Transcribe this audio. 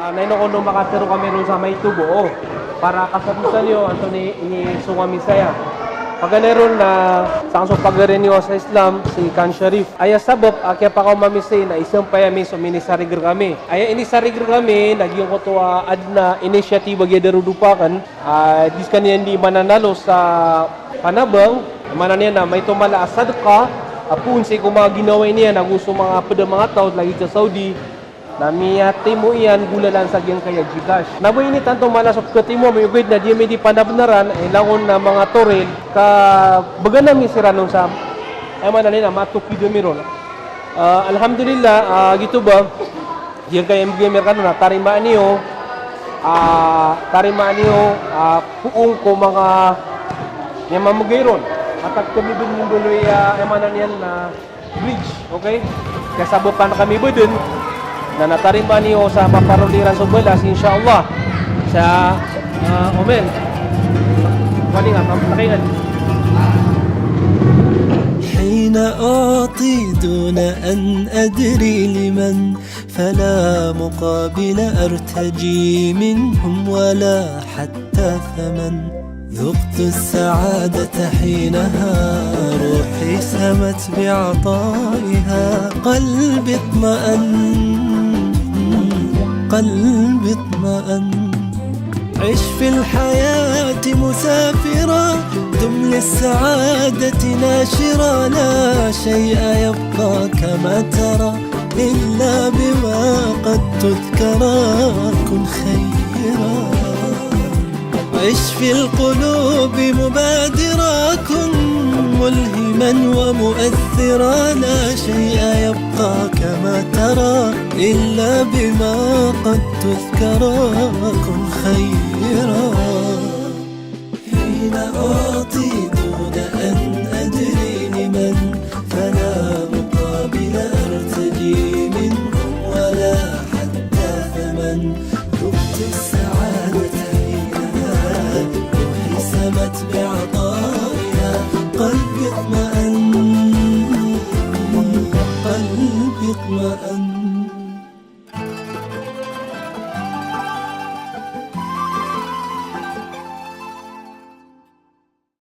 Naino ko nung makatero kami ron sa may tubo, para kasabusan nyo, anto ni sungami saya. Pagaleron na sangso pagarin nyo sa Islam, si Khan Sharif. Aya sabop, kaya pa ako mamisay na isang payami so minisarigir kami. Aya inisarigir kami, nagyong ko to adna inisyatiba gyadarudupakan. Dis kanyan di mananalo sa panabang, manan niya na may tumala asad ka, apun si kung mga ginawa niya na gusto mga pada mga tao lagi sa Saudi. Namiyate mo iyan gulalan sa giyang kaya Gcash. Nabuinit ang tumalasok katimo may ugid na di may di panabnaran ay langon na mga toril ka baga namin sira nung sa ay manalina matukido miron. Alhamdulillah gitu ba giyang kaya gamer kanu na tarimaan niyo puong ko mga mamagayron at kami dun duloy ay mananian na bridge, okay? Kasabupan kami budun na natarimba niyo sa paparuliran sa Buelas, insyaAllah. Sa Omen. Wali nga, pampakingan. حين أعطي دون أن أدري لمن فلا مقابل أرتجي منهم ولا حتى ثمن ذقت السعادة حينها روحي سمت بعطائها قلبي اطمأن عش في الحياة مسافرا دم للسعادة ناشرا لا شيء يبقى كما ترى إلا بما قد تذكرا كن خيرا عش في القلوب مبادرا كن ملهما ومؤثرا لا شيء يبقى كما ترى إلا بما قد تذكرا كن خيرا حين أعطي دون أن أدري لمن فلا مقابل أرتجي منهم ولا حتى ثمن ذقت السعادة حينها روحي سمت بعطائها قلبي اطمأن